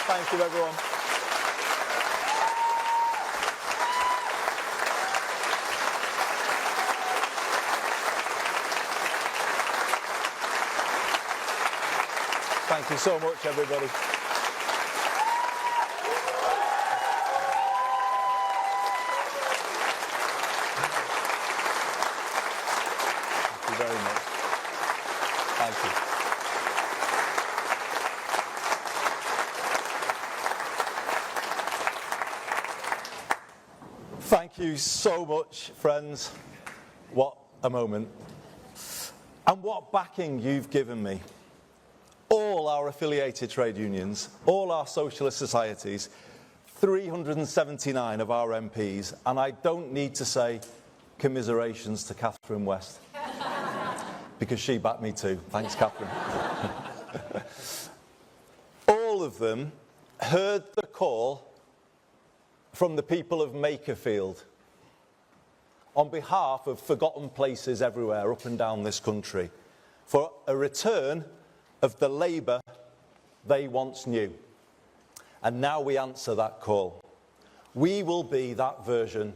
Thank you, everyone. Thank you so much, everybody. Thank you very much. Thank you. Thank you so much, friends. What a moment. And what backing you've given me. All our affiliated trade unions, all our socialist societies, 379 of our MPs, and I don't need to say commiserations to Catherine West, because she backed me too. Thanks, Catherine. All of them heard the call from the people of Makerfield on behalf of forgotten places everywhere up and down this country for a return of the Labour they once knew. And now we answer that call. We will be that version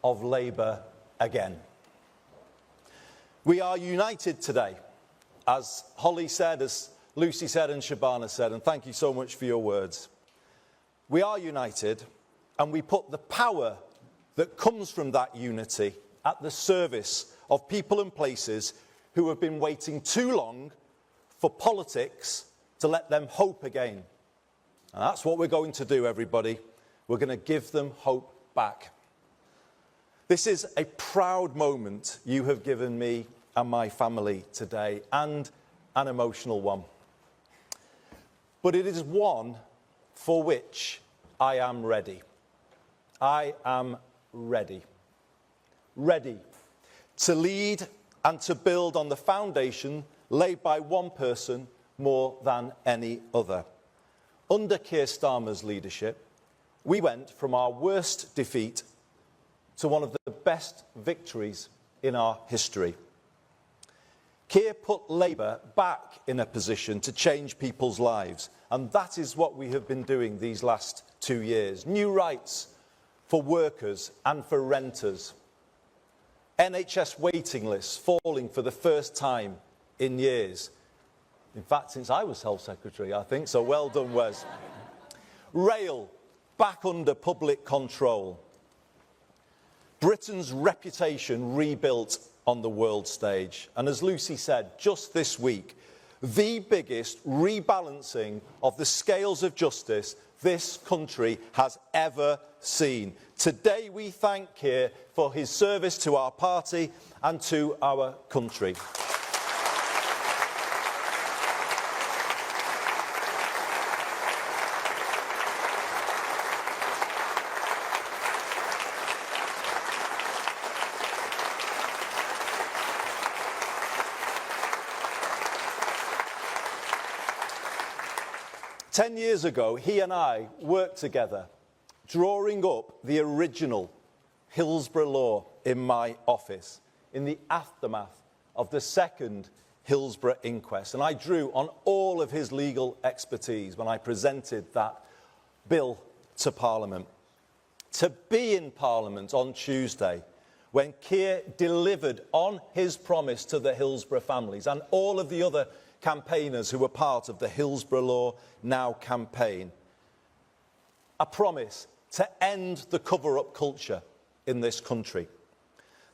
of Labour again. We are united today, as Holly said, as Lucy said and Shabana said, and thank you so much for your words. We are united, and we put the power that comes from that unity at the service of people and places who have been waiting too long for politics to let them hope again. And that's what we're going to do, everybody. We're going to give them hope back. This is a proud moment you have given me and my family today, and an emotional one. But it is one for which I am ready. I am ready. Ready to lead and to build on the foundation laid by one person more than any other. Under Keir Starmer's leadership, we went from our worst defeat to one of the best victories in our history. Keir put Labour back in a position to change people's lives, and that is what we have been doing these last 2 years. New rights for workers and for renters. NHS waiting lists falling for the first time in years. In fact, since I was Health Secretary, I think, so well done, Wes. Rail back under public control. Britain's reputation rebuilt on the world stage. And as Lucy said, just this week, the biggest rebalancing of the scales of justice this country has ever seen. Today we thank Keir for his service to our party and to our country. Ten years ago, he and I worked together, drawing up the original Hillsborough law in my office in the aftermath of the second Hillsborough inquest. And I drew on all of his legal expertise when I presented that bill to Parliament. To be in Parliament on Tuesday, when Keir delivered on his promise to the Hillsborough families and all of the other campaigners who were part of the Hillsborough Law Now campaign. A promise to end the cover-up culture in this country,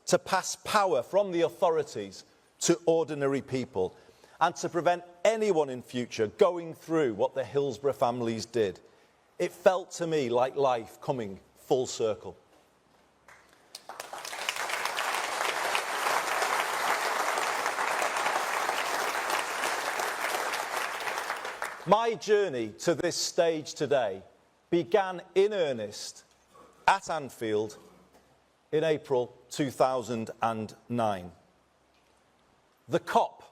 to pass power from the authorities to ordinary people, and to prevent anyone in future going through what the Hillsborough families did. It felt to me like life coming full circle. My journey to this stage today began in earnest at Anfield in April 2009. The COP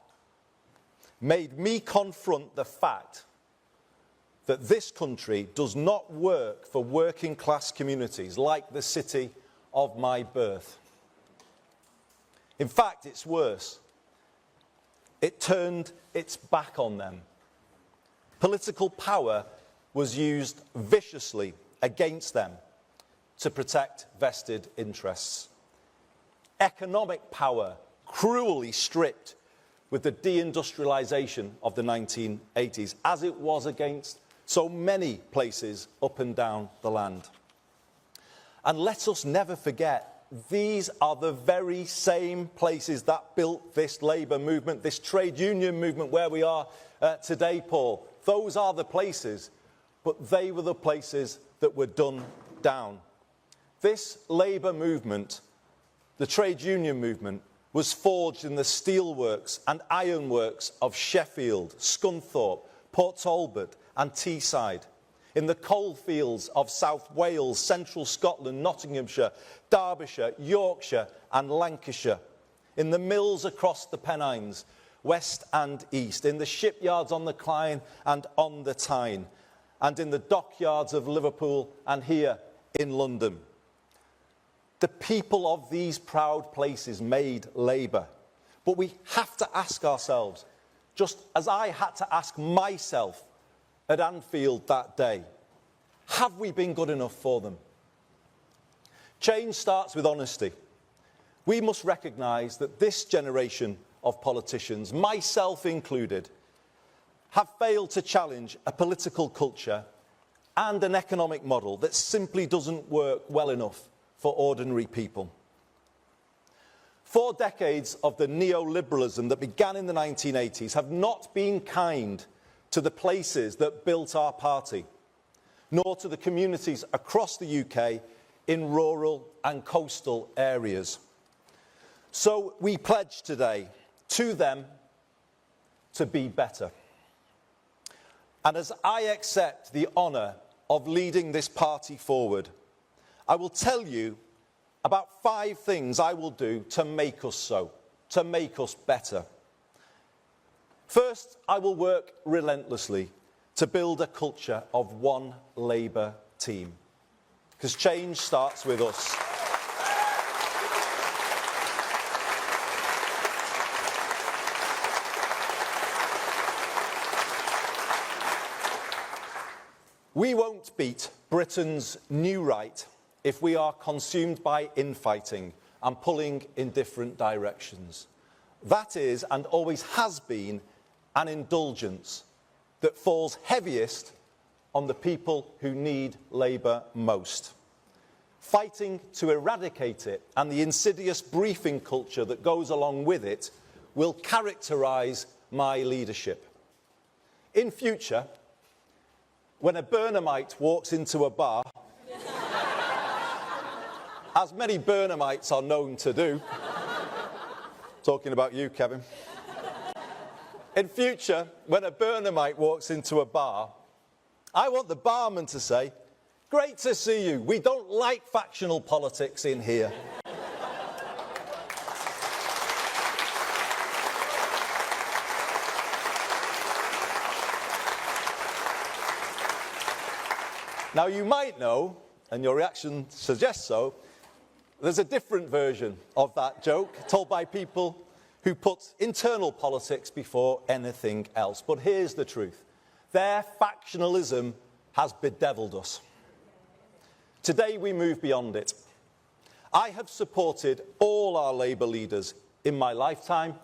made me confront the fact that this country does not work for working class communities like the city of my birth. In fact, it's worse. It turned its back on them. Political power was used viciously against them to protect vested interests. Economic power cruelly stripped with the deindustrialization of the 1980s, as it was against so many places up and down the land. And let us never forget, these are the very same places that built this labour movement, this trade union movement where we are today, Paul. Those are the places, but they were the places that were done down. This labour movement, the trade union movement, was forged in the steelworks and ironworks of Sheffield, Scunthorpe, Port Talbot and Teesside, in the coalfields of South Wales, Central Scotland, Nottinghamshire, Derbyshire, Yorkshire and Lancashire, in the mills across the Pennines, west and east, in the shipyards on the Clyde and on the Tyne, and in the dockyards of Liverpool and here in London. The people of these proud places made labour. But we have to ask ourselves, just as I had to ask myself at Anfield that day, have we been good enough for them? Change starts with honesty. We must recognise that this generation of politicians, myself included, have failed to challenge a political culture and an economic model that simply doesn't work well enough for ordinary people. 4 decades of the neoliberalism that began in the 1980s have not been kind to the places that built our party, nor to the communities across the UK in rural and coastal areas. So we pledge today to them to be better. And as I accept the honour of leading this party forward, I will tell you about 5 things I will do to make us so, to make us better. First, I will work relentlessly to build a culture of one Labour team, because change starts with us. We won't beat Britain's new right if we are consumed by infighting and pulling in different directions. That is, and always has been, an indulgence that falls heaviest on the people who need Labour most. Fighting to eradicate it and the insidious briefing culture that goes along with it will characterise my leadership. In future, when a Burnhamite walks into a bar, as many Burnhamites are known to do, talking about you, Kevin. In future, when a Burnhamite walks into a bar, I want the barman to say, "Great to see you. We don't like factional politics in here." Now, you might know, and your reaction suggests so, there's a different version of that joke told by people who put internal politics before anything else. But here's the truth. Their factionalism has bedevilled us. Today we move beyond it. I have supported all our Labour leaders in my lifetime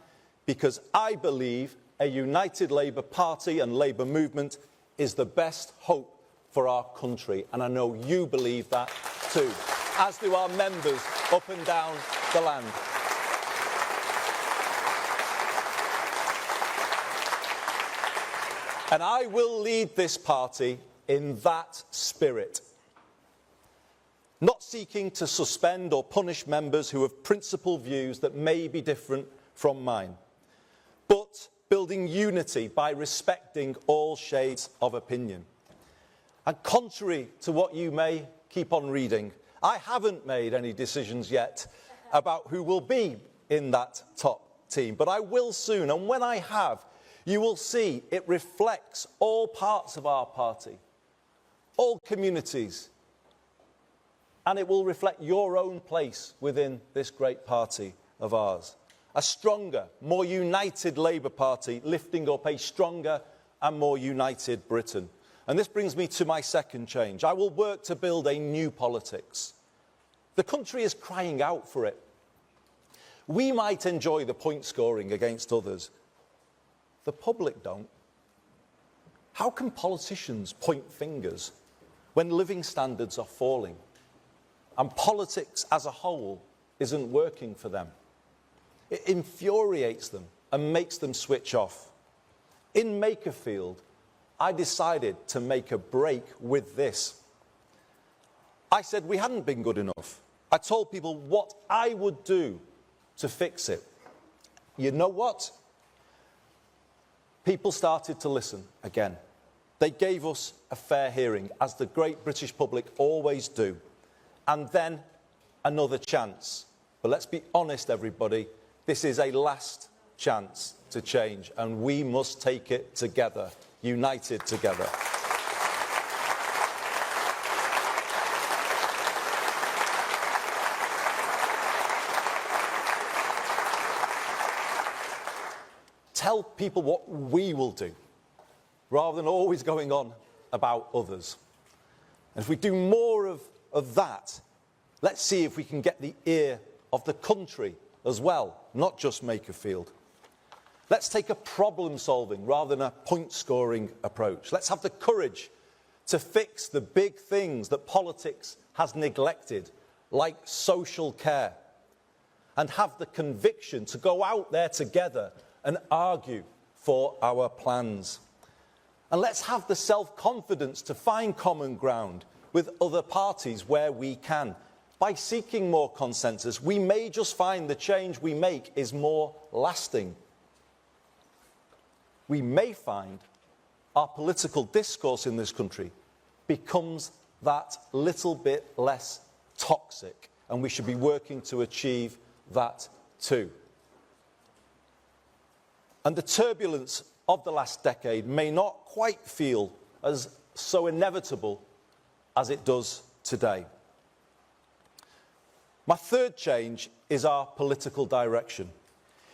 because I believe a united Labour Party and Labour movement is the best hope for our country. And I know you believe that too, as do our members up and down the land. And I will lead this party in that spirit, not seeking to suspend or punish members who have principled views that may be different from mine, but building unity by respecting all shades of opinion. And contrary to what you may keep on reading, I haven't made any decisions yet about who will be in that top team, but I will soon. And when I have, you will see it reflects all parts of our party, all communities, and it will reflect your own place within this great party of ours. A stronger, more united Labour Party lifting up a stronger and more united Britain. And this brings me to my second change. I will work to build a new politics. The country is crying out for it. We might enjoy the point scoring against others. The public don't. How can politicians point fingers when living standards are falling and politics as a whole isn't working for them? It infuriates them and makes them switch off. In Makerfield, I decided to make a break with this. I said we hadn't been good enough. I told people what I would do to fix it. You know what? People started to listen again. They gave us a fair hearing, as the great British public always do. And then another chance. But let's be honest, everybody, this is a last chance to change, and we must take it together, united together. Tell people what we will do, rather than always going on about others. And if we do more of that, let's see if we can get the ear of the country as well, not just Makerfield. Let's take a problem-solving rather than a point-scoring approach. Let's have the courage to fix the big things that politics has neglected, like social care, and have the conviction to go out there together and argue for our plans. And let's have the self-confidence to find common ground with other parties where we can. By seeking more consensus, we may just find the change we make is more lasting. We may find our political discourse in this country becomes that little bit less toxic, and we should be working to achieve that too. And the turbulence of the last decade may not quite feel as so inevitable as it does today. My third change is our political direction.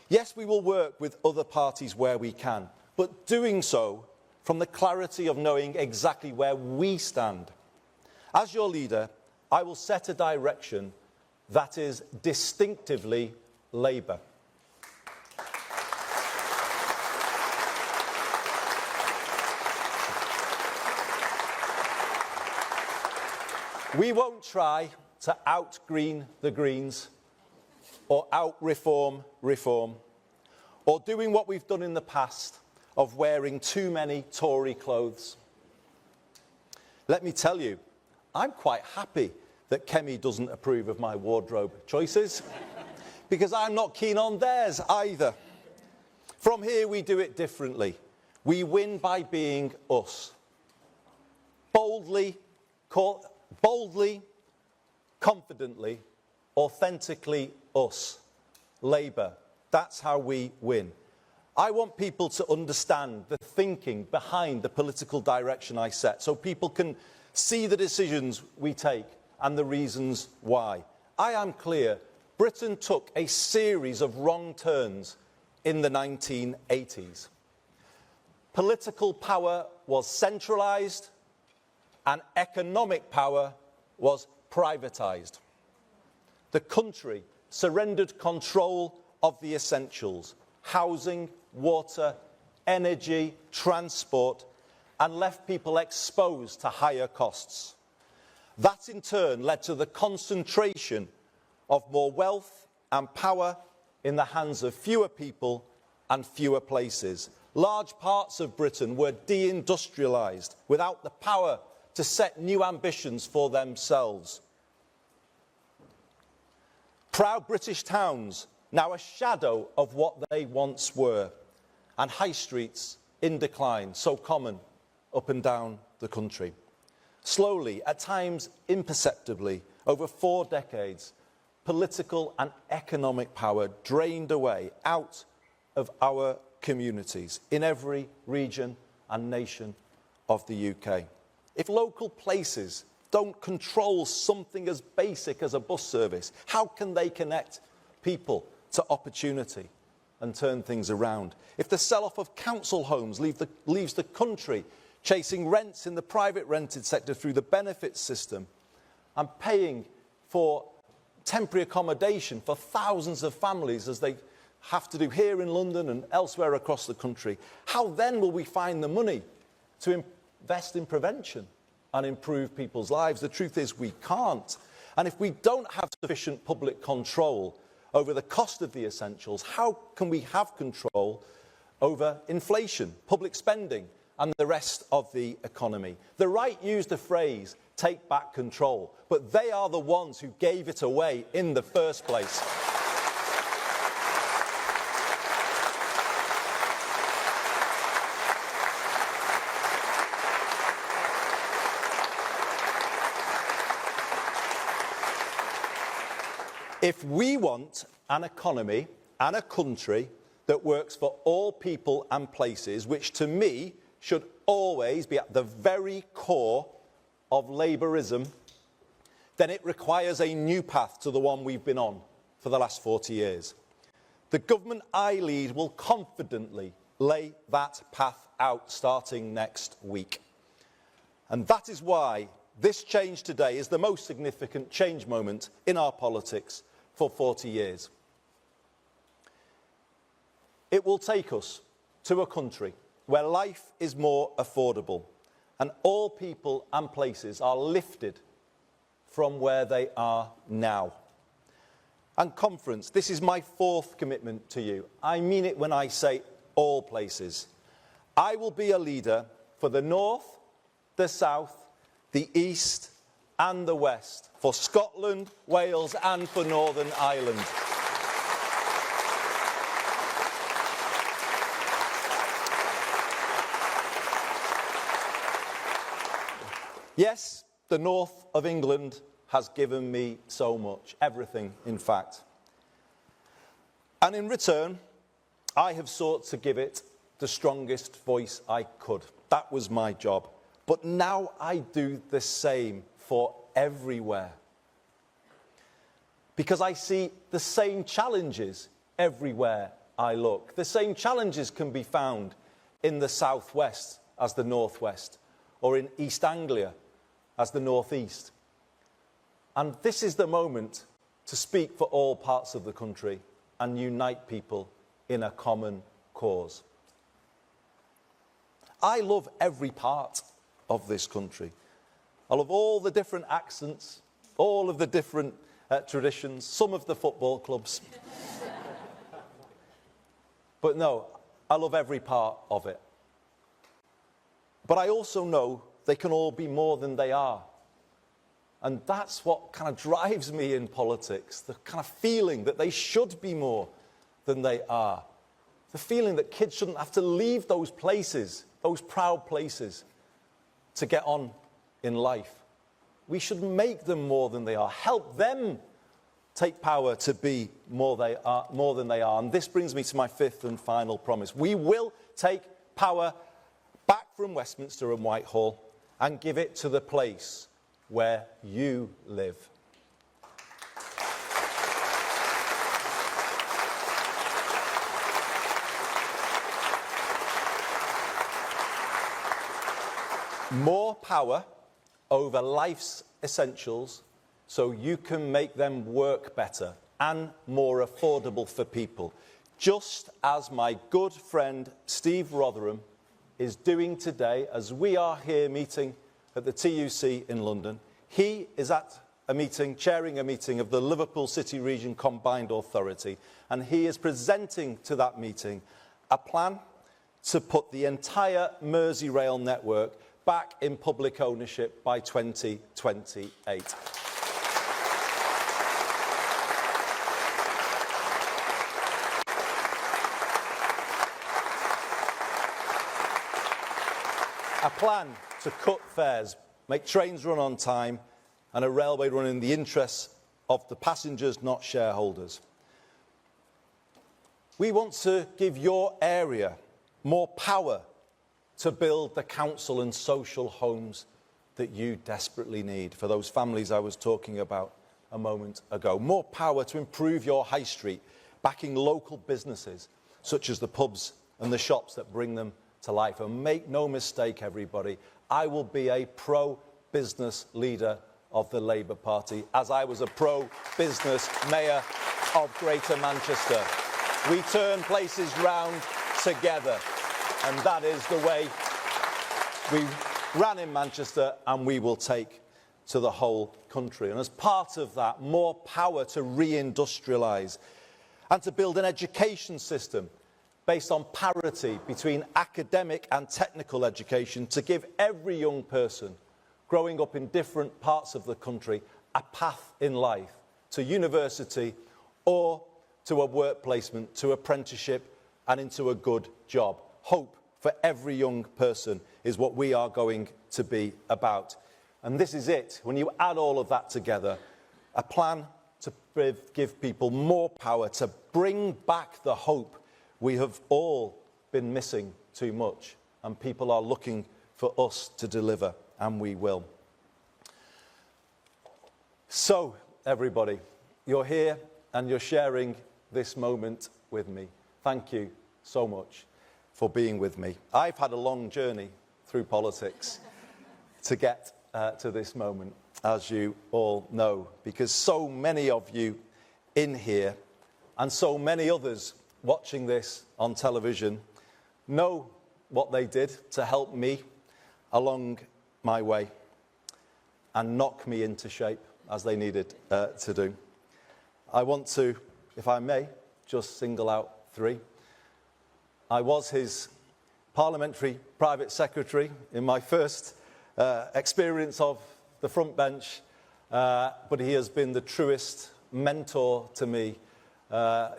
Yes, we will work with other parties where we can, but doing so from the clarity of knowing exactly where we stand. As your leader, I will set a direction that is distinctively Labour. We won't try to out-green the Greens or out-reform reform, or doing what we've done in the past of wearing too many Tory clothes. Let me tell you, I'm quite happy that Kemi doesn't approve of my wardrobe choices, because I'm not keen on theirs either. From here, we do it differently. We win by being us. Boldly, confidently, authentically us. Labour. That's how we win. I want people to understand the thinking behind the political direction I set, so people can see the decisions we take and the reasons why. I am clear, Britain took a series of wrong turns in the 1980s. Political power was centralised and economic power was privatised. The country surrendered control of the essentials: housing, water, energy, transport, and left people exposed to higher costs. That in turn led to the concentration of more wealth and power in the hands of fewer people and fewer places. Large parts of Britain were deindustrialised without the power to set new ambitions for themselves. Proud British towns, now a shadow of what they once were, and high streets in decline, so common up and down the country. Slowly, at times imperceptibly, over 4 decades, political and economic power drained away out of our communities in every region and nation of the UK. If local places don't control something as basic as a bus service, how can they connect people to opportunity and turn things around? If the sell-off of council homes leaves the country chasing rents in the private rented sector through the benefits system, and paying for temporary accommodation for thousands of families as they have to do here in London and elsewhere across the country. How then will we find the money to invest in prevention and improve people's lives? The truth is we can't. And if we don't have sufficient public control over the cost of the essentials, how can we have control over inflation, public spending and the rest of the economy? The right used the phrase, take back control, but they are the ones who gave it away in the first place. If we want an economy and a country that works for all people and places, which to me should always be at the very core of Labourism, then it requires a new path to the one we've been on for the last 40 years. The government I lead will confidently lay that path out starting next week. And that is why this change today is the most significant change moment in our politics for 40 years. It will take us to a country where life is more affordable and all people and places are lifted from where they are now. And conference, this is my fourth commitment to you. I mean it when I say all places. I will be a leader for the North, the South, the East and the West, for Scotland, Wales and for Northern Ireland. Yes, the North of England has given me so much, everything in fact. And in return, I have sought to give it the strongest voice I could. That was my job. But now I do the same for everywhere. Because I see the same challenges everywhere I look. The same challenges can be found in the southwest as the northwest, or in East Anglia as the northeast. And this is the moment to speak for all parts of the country and unite people in a common cause. I love every part of this country. I love all the different accents, all of the different traditions, some of the football clubs. But no, I love every part of it. But I also know they can all be more than they are. And that's what kind of drives me in politics, the kind of feeling that they should be more than they are. The feeling that kids shouldn't have to leave those places, those proud places, to get on in life. We should make them more than they are, help them take power to be more than they are. And this brings me to my fifth and final promise. We will take power back from Westminster and Whitehall and give it to the place where you live. More power over life's essentials so you can make them work better and more affordable for people, just as my good friend Steve Rotherham is doing today as we are here meeting at the TUC in London. He is at a meeting, chairing a meeting of the Liverpool City Region Combined Authority, and he is presenting to that meeting a plan to put the entire Merseyrail network back in public ownership by 2028. A plan to cut fares, make trains run on time, and a railway run in the interests of the passengers, not shareholders. We want to give your area more power to build the council and social homes that you desperately need for those families I was talking about a moment ago. More power to improve your high street, backing local businesses, such as the pubs and the shops that bring them to life. And make no mistake, everybody, I will be a pro-business leader of the Labour Party, as I was a pro-business mayor of Greater Manchester. We turn places round together, and that is the way we ran in Manchester, and we will take to the whole country. And as part of that, more power to reindustrialise and to build an education system based on parity between academic and technical education, to give every young person growing up in different parts of the country a path in life to university or to a work placement, to apprenticeship and into a good job. Hope for every young person is what we are going to be about. And this is it. When you add all of that together, a plan to give people more power, to bring back the hope we have all been missing too much, and people are looking for us to deliver, and we will. So, everybody, you're here and you're sharing this moment with me. Thank you so much for being with me. I've had a long journey through politics to get to this moment, as you all know, because so many of you in here and so many others watching this on television know what they did to help me along my way and knock me into shape as they needed to do. I want to, if I may, just single out three. I was his parliamentary private secretary in my first experience of the front bench, but he has been the truest mentor to me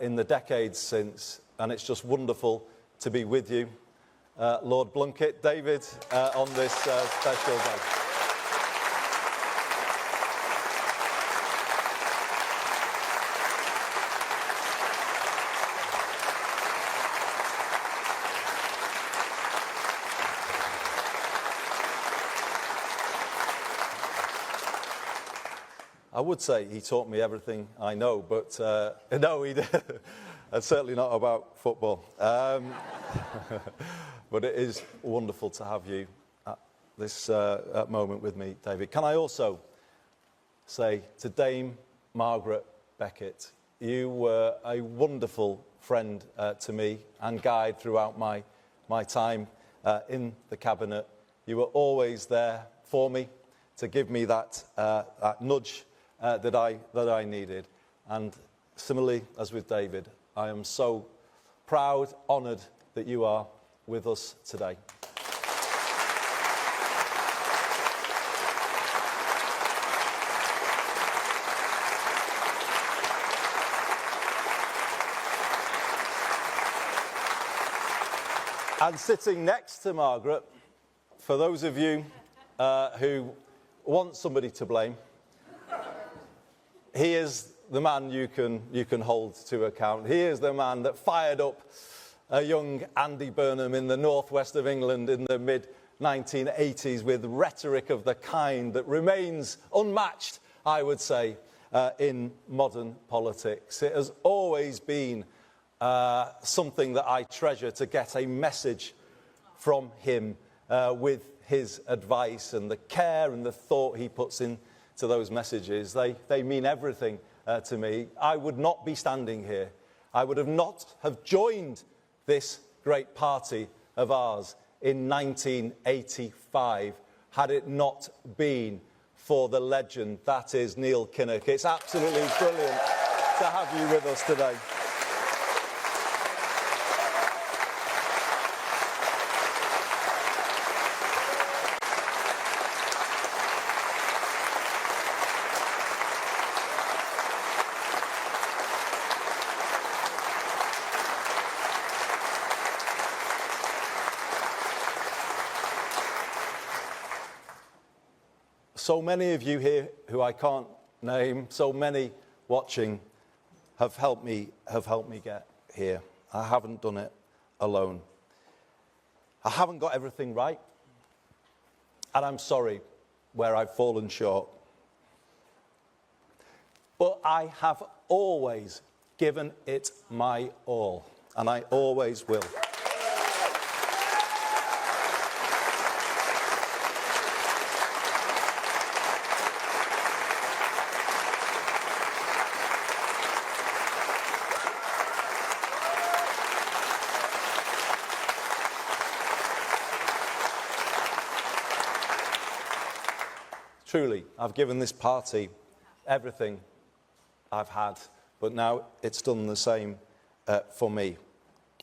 in the decades since, and it's just wonderful to be with you, Lord Blunkett, David, on this special day. I would say he taught me everything I know, but no, he did. And certainly not about football. But it is wonderful to have you at this moment with me, David. Can I also say to Dame Margaret Beckett, you were a wonderful friend to me and guide throughout my time in the cabinet. You were always there for me to give me that nudge that I needed. And similarly, as with David, I am so proud, honoured that you are with us today. And sitting next to Margaret, for those of you who want somebody to blame, he is the man you can hold to account. He is the man that fired up a young Andy Burnham in the northwest of England in the mid-1980s with rhetoric of the kind that remains unmatched, I would say, in modern politics. It has always been something that I treasure, to get a message from him with his advice and the care and the thought he puts into those messages. They mean everything to me. I would not be standing here. I would not have joined this great party of ours in 1985 had it not been for the legend that is Neil Kinnock. It's absolutely brilliant to have you with us today. So many of you here who I can't name, so many watching, have helped me get here. I haven't done it alone. I haven't got everything right, and I'm sorry where I've fallen short. But I have always given it my all, and I always will. Truly, I've given this party everything I've had, but now it's done the same for me.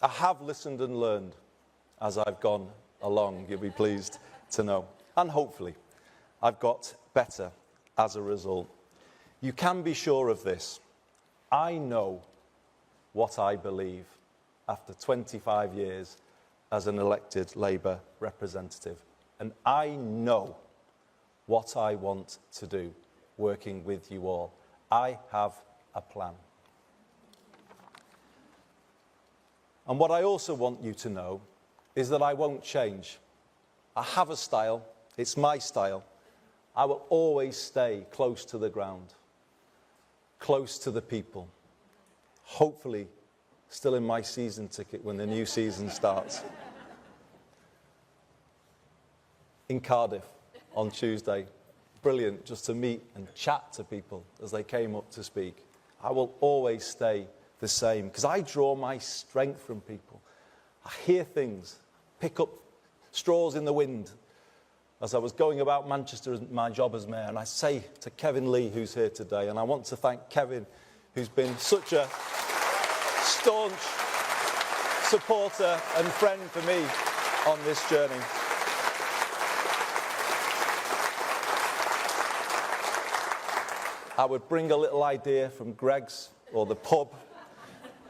I have listened and learned as I've gone along, you'll be pleased to know. And hopefully, I've got better as a result. You can be sure of this. I know what I believe after 25 years as an elected Labour representative. And I know what I want to do working with you all. I have a plan. And what I also want you to know is that I won't change. I have a style. It's my style. I will always stay close to the ground, close to the people. Hopefully, still in my season ticket when the new season starts. In Cardiff on Tuesday. Brilliant just to meet and chat to people as they came up to speak. I will always stay the same because I draw my strength from people. I hear things, pick up straws in the wind as I was going about Manchester as my job as mayor, and I say to Kevin Lee, who's here today, and I want to thank Kevin, who's been such a staunch supporter and friend for me on this journey. I would bring a little idea from Greg's or the pub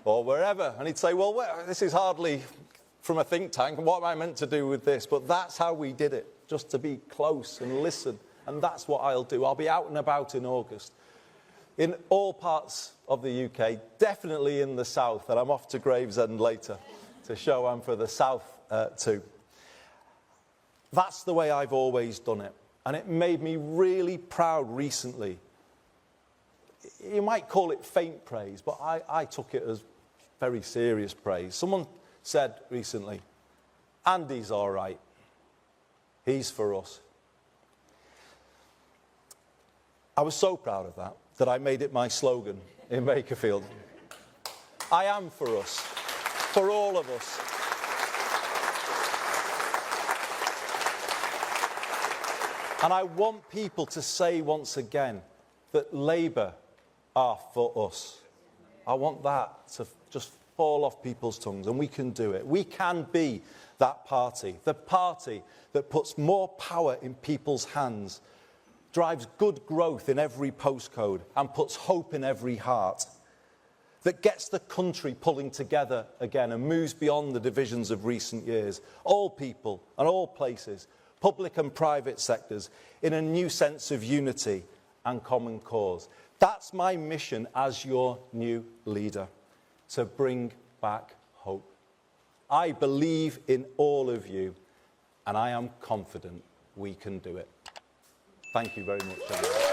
or wherever, and he'd say, well, this is hardly from a think tank, and what am I meant to do with this? But that's how we did it, just to be close and listen, and that's what I'll do. I'll be out and about in August in all parts of the UK, definitely in the south, and I'm off to Gravesend later to show I'm for the south too. That's the way I've always done it, and it made me really proud recently. You might call it faint praise, but I took it as very serious praise. Someone said recently, Andy's all right. He's for us. I was so proud of that I made it my slogan in Bakerfield. I am for us, for all of us. And I want people to say once again that Labour are for us. I want that to just fall off people's tongues, and we can do it. We can be that party, the party that puts more power in people's hands, drives good growth in every postcode, and puts hope in every heart, that gets the country pulling together again and moves beyond the divisions of recent years. All people and all places, public and private sectors, in a new sense of unity and common cause. That's my mission as your new leader, to bring back hope. I believe in all of you, and I am confident we can do it. Thank you very much, everyone.